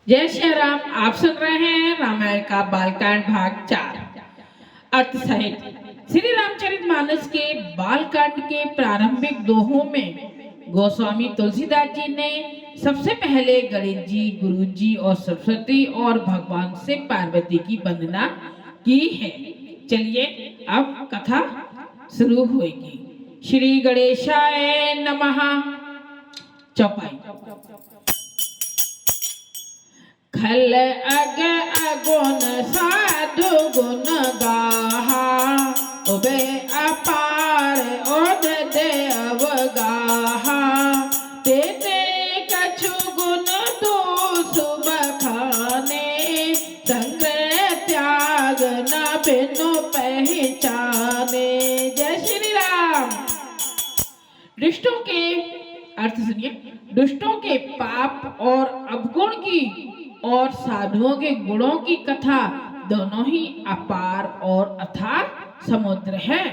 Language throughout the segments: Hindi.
जय श्री राम। आप सुन रहे हैं रामायण का बालकांड भाग 4 अर्थ सहित श्री रामचरितमानस के बालकांड के प्रारंभिक दोहों में गोस्वामी तुलसीदास जी ने सबसे पहले गणेश जी, गुरु जी और सरस्वती और भगवान से पार्वती की वंदना की है। चलिए अब कथा शुरू होगी। श्री गणेशाय नमः। चौपाई। खल अग अगुण साधु गुण गाहा, उबे अपार ओद दे अवगाहा। तेते कछु गुण दोष बखाने, संग्रह त्याग न बिनु पहचाने। जय श्री राम। दुष्टों के अर्थ सुनिए। दुष्टों के पाप और अवगुण की और साधुओं के गुणों की कथा दोनों ही अपार और अथाह समुद्र है।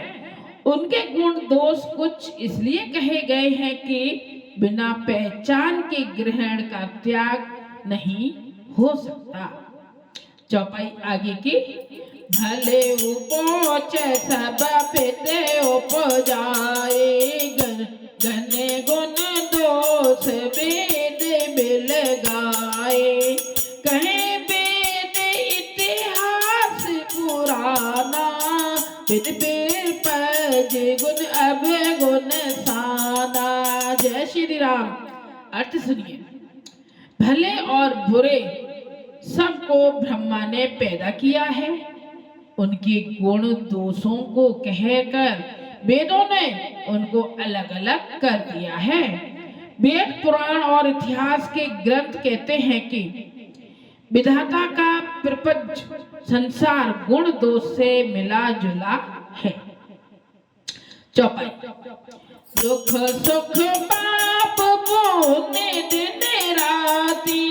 उनके गुण दोष कुछ इसलिए कहे गए हैं कि बिना पहचान के ग्रहण का त्याग नहीं हो सकता। चौपाई आगे की। भले उपोच सब पिते उपजाए, घने गुण दोष वेद बिल गाए। कहे वेद इतिहास पुराना, विद पज गुण अवगुण साना। जय श्री राम। अर्थ सुनिए। भले और बुरे सबको ब्रह्मा ने पैदा किया है। उनके गुण दोषों को कहकर वेदों ने उनको अलग अलग कर दिया है। वेद, पुराण और इतिहास के ग्रंथ कहते हैं कि विधाता का प्रपंच संसार गुण दोष से मिला जुला है। चौपाई। दुख सुख पाप पुण्य दिन राति,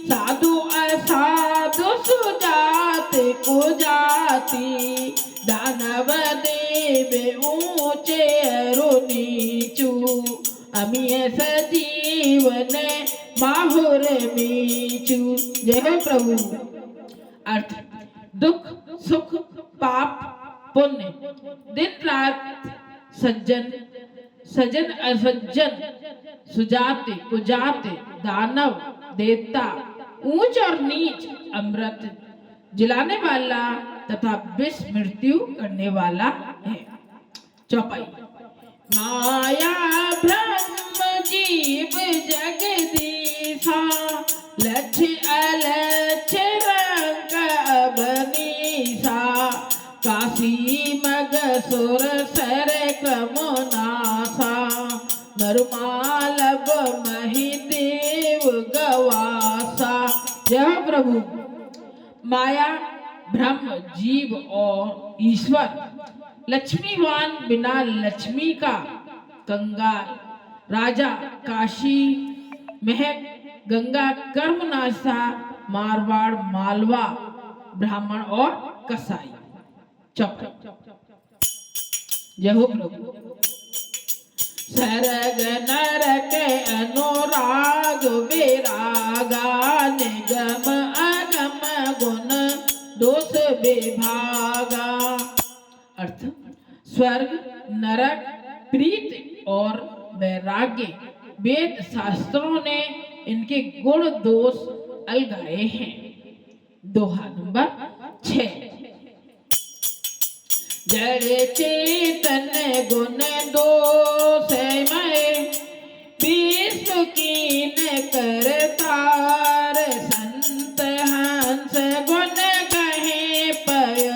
साधु असाधु सुजात कुजाति। दानव देव ऊंचे अरु नीचू, अमीय सजीवन माहुर मीचू। जय प्रभु। अर्थ। दुख सुख पाप पुण्य, दिन रात सज्जन सजन असज्जन, सुजाते कुजाते, दानव देवता, ऊंच और नीच, अमृत जिलाने वाला तथा विष मृत्यु करने वाला है। चौपाई। माया ब्रह्म जीव जगदीशा, लक्ष्य अलक्ष्य रंग अबनीसा। काशी मग सुर सर क्रमनासा, मरुमालब मही देव गवासा। जय प्रभु। माया ब्रह्म जीव और ईश्वर, लक्ष्मीवान बिना लक्ष्मी का, कंगाल राजा, काशी महक, गंगा कर्मनाशा, मारवाड़ मालवा, ब्राह्मण और कसाई। चौपाई। जय हो प्रभु। सरग नरक अनुराग विरागा, निगम अगम गुण दोष विभागा। अर्थ। स्वर्ग नरक प्रीत और वैराग्य वेद शास्त्रों ने इनके गुण दोष अलगाए हैं। दोहा नंबर 6। जड़ चेतन गुण दोष मय, विश्व कीन करतार। संत हंस गुण कहे पय,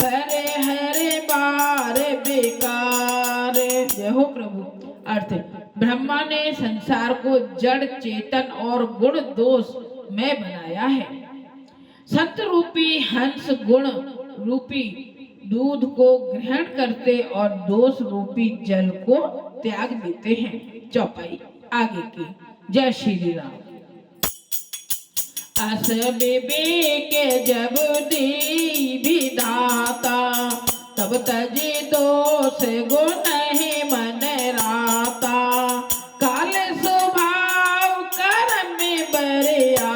पर हर बार बेकार। जय हो प्रभु। अर्थ। ब्रह्मा ने संसार को जड़ चेतन और गुण दोष में बनाया है। संत रूपी हंस गुण रूपी दूध को ग्रहण करते और दोष रूपी जल को त्याग देते हैं। चौपाई आगे की। जय श्री राम। अस विवेक जब दी विधाता, तब तजे दोष गुण ही मन राता। काल स्वभाव कर्म में बरिया,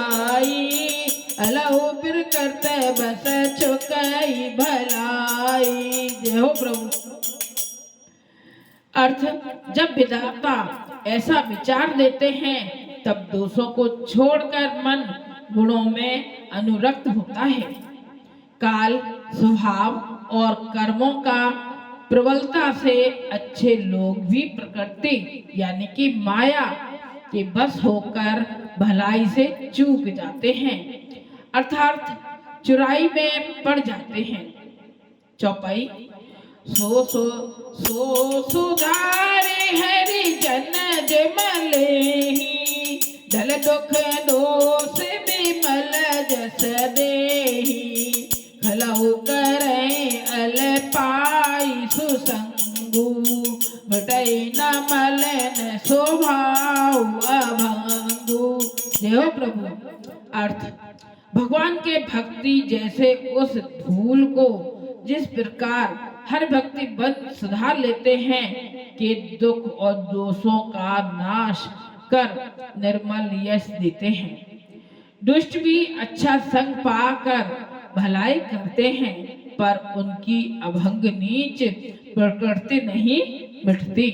अर्थ, जब विधाता ऐसा विचार देते हैं तब दोषों को छोड़कर मन गुणों में अनुरक्त होता है। काल, स्वभाव और कर्मों का प्रबलता से अच्छे लोग भी प्रकृति यानी कि माया के बस होकर भलाई से चूक जाते हैं, अर्थात चुराई में पड़ जाते हैं। चौपाई। सो सो सो सुधारे हरि जन जमलेहि, दल दुख दोष विमल जस देहि, खलहु करे अल पाई सुसंगु, घटई न मलन स्वभाव अभंगु। जय हो प्रभु। अर्थ, भगवान के भक्ति जैसे उस धूल को जिस प्रकार हर भक्ति बंद सुधार लेते हैं कि दुख और दोषों का नाश कर निर्मल यश देते हैं। दुष्ट भी अच्छा संग पाकर भलाई करते हैं, पर उनकी अभंग नीच प्रकृति नहीं मिटती।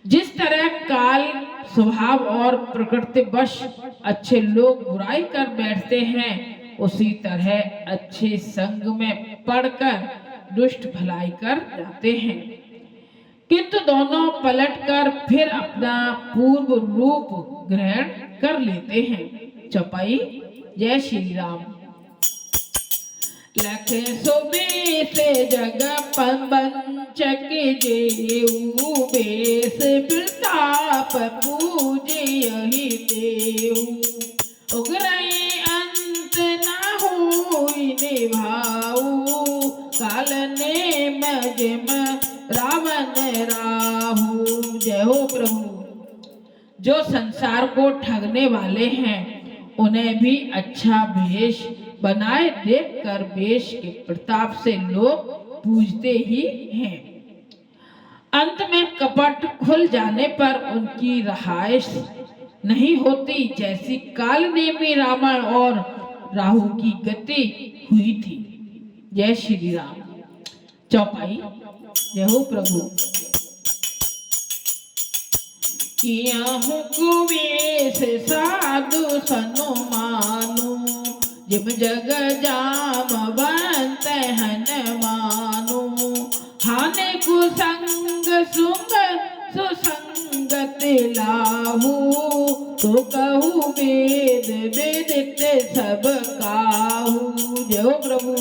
जिस तरह काल, स्वभाव और प्रकृति वश अच्छे लोग बुराई कर बैठते हैं, उसी तरह अच्छे संग में पड़कर दुष्ट भलाई कर जाते हैं, किंतु दोनों पलटकर फिर अपना पूर्व रूप ग्रहण कर लेते हैं। चौपाई। जय श्री राम। लख सुबे से जग पंचक जेऊ, बेस प्रताप पूजे यही देऊ, उग्रई अंत न होई निभाऊ, काल ने मजम रावण राहु। जय हो प्रभु। जो संसार को ठगने वाले हैं उन्हें भी अच्छा भेष बनाए देखकर वेश के प्रताप से लोग पूजते ही हैं। अंत में कपट खुल जाने पर उनकी रहाइश नहीं होती, जैसी काल नेमी रावण और राहु की गति हुई थी। जय श्री राम। चौपाई। जय हो प्रभु। किया हुकुमेश साधु सनु मानु, जिम जग जामवंत हनुमानु, हाने कुसंग सुंग सुसंगत लाहू, तो कहू वेद वेदित सब काहू। जय हो प्रभु।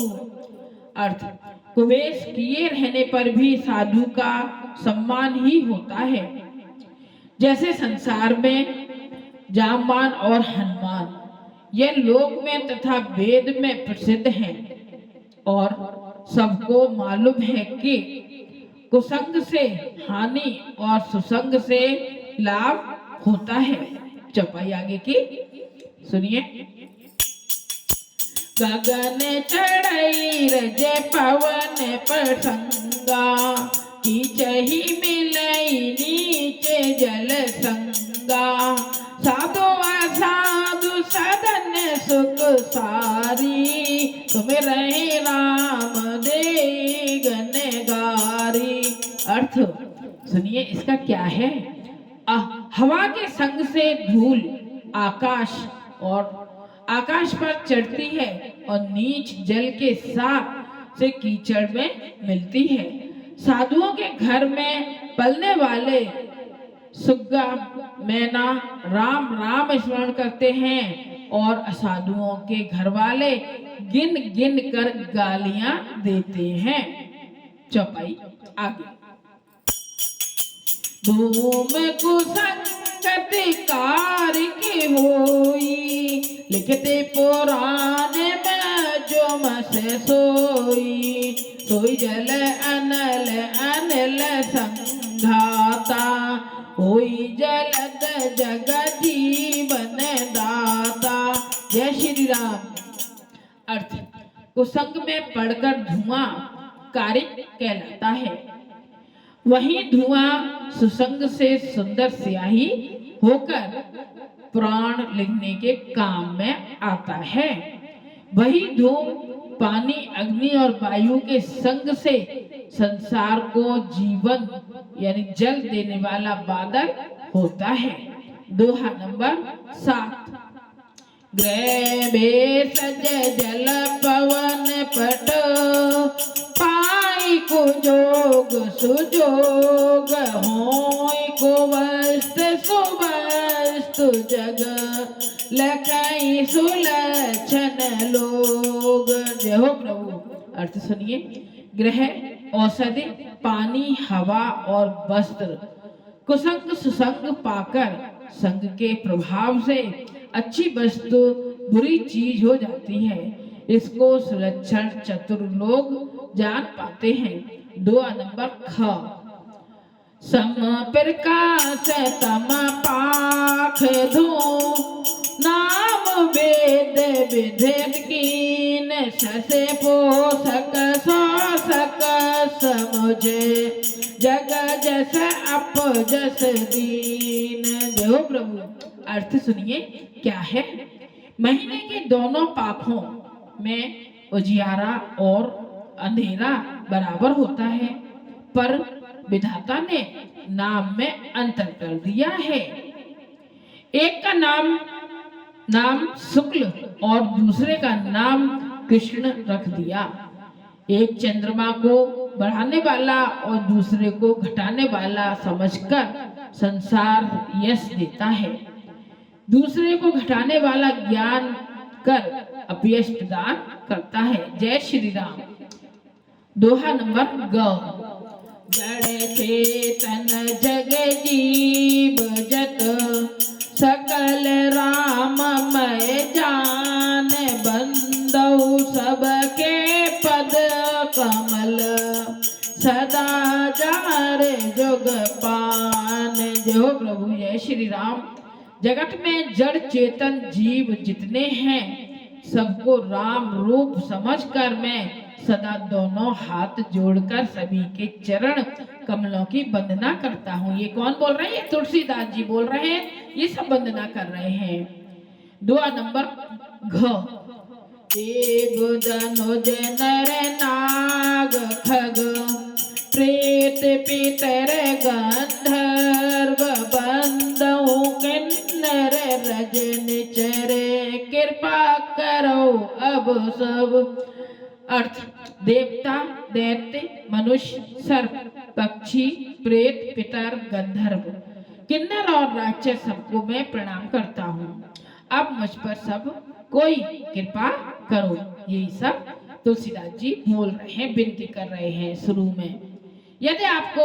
अर्थ, कुबेश किए रहने पर भी साधु का सम्मान ही होता है। जैसे संसार में जामवान और हनुमान ये लोक में तथा वेद में प्रसिद्ध हैं, और सबको मालूम है कि कुसंग से हानि और सुसंग से लाभ होता है। चौपाई आगे की सुनिए। गगन चढ़ई रज पवन प्रसंगा, कीचहि मिलई नीचे जल संगा, साधु असाधु सदन सुख सारी, तुम रहे राम दे गनगारी। अर्थ सुनिए इसका क्या है। हवा के संग से धूल आकाश पर चढ़ती है और नीच जल के साथ से कीचड़ में मिलती है। साधुओं के घर में पलने वाले सुग्गा मैना राम राम स्मरण करते हैं, और असाधुओं के घर वाले गिन गिन कर गालियां देते हैं। चौपाई आगे। धूम कुसंगत कार होई, लिखते पुराण में जो मस सोई, सोई जल अनल अनल संघाता, होई जलद जग जीवन दाता। जय श्री राम। अर्थ, कुसंग में पड़कर धुआं कारिक कहलाता है, वही धुआं सुसंग से सुंदर स्याही होकर प्राण लिखने के काम में आता है। वही धूम पानी, अग्नि और वायु के संग से संसार को जीवन यानी जल देने वाला बादल होता है। दोहा नंबर 7। ग्रह भेषज जल पवन पट पाई को जोग सुजोग होय को वस्त्र सुवस्तु जग लखई सुलक्षण लोग। जय हो प्रभु। अर्थ सुनिए। ग्रह औषधि पानी हवा और वस्त्र कुसंग सुसंग पाकर संग के प्रभाव से अच्छी वस्तु बुरी चीज हो जाती है। इसको सुलक्षण चतुर लोग जान पाते हैं। 2 नंबर ख। सम प्रकाश तम पाख धो नाम वेद विधेद कीन ससे पोषक शोषक समुझे जग जस अप जस दीन। जय प्रभु। अर्थ सुनिए क्या है। महीने के दोनों पाखों में उजियारा और अंधेरा बराबर होता है, पर विधाता ने नाम में अंतर कर दिया है। एक का नाम शुक्ल और दूसरे का नाम कृष्ण रख दिया। एक चंद्रमा को बढ़ाने वाला और दूसरे को घटाने वाला समझकर संसार यश देता है, दूसरे को घटाने वाला ज्ञान कर अपयश प्रदान करता है। जय श्री राम। दोहा नंबर ग। जड़ चेतन जग जीव जत सकल राममय जान बंदौ सबके पद कमल सदा जार जुग पान। जय हो प्रभु। जय श्री राम। जगत में जड़ चेतन जीव जितने हैं सबको राम रूप समझकर मैं सदा दोनों हाथ जोड़कर सभी के चरण कमलों की वंदना करता हूँ। ये कौन बोल रहे हैं? तुलसीदास जी बोल रहे हैं। ये सब वंदना कर रहे हैं। 2 नंबर घ। देव धनुज नर नाग खग प्रेत पितर गंधर्व बंदौ किन्नर रजन चरे कृपा करो अब सब। अर्थ देवता दैत्य मनुष्य सर्प पक्षी प्रेत पितर गंधर्व किन्नर और राक्षस सबको मैं प्रणाम करता हूँ। अब मुझ पर सब कोई कृपा करो। यही सब तुलसीदास जी बोल रहे हैं, विनती कर रहे हैं शुरू में। यदि आपको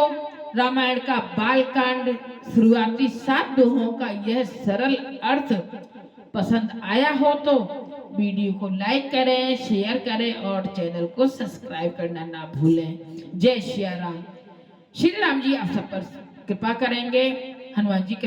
रामायण का बालकांड शुरुआती 7 दोहों का यह सरल अर्थ पसंद आया हो तो वीडियो को लाइक करें, शेयर करें और चैनल को सब्सक्राइब करना ना भूलें। जय श्री राम। श्री राम जी आप सब पर कृपा करेंगे। हनुमान जी के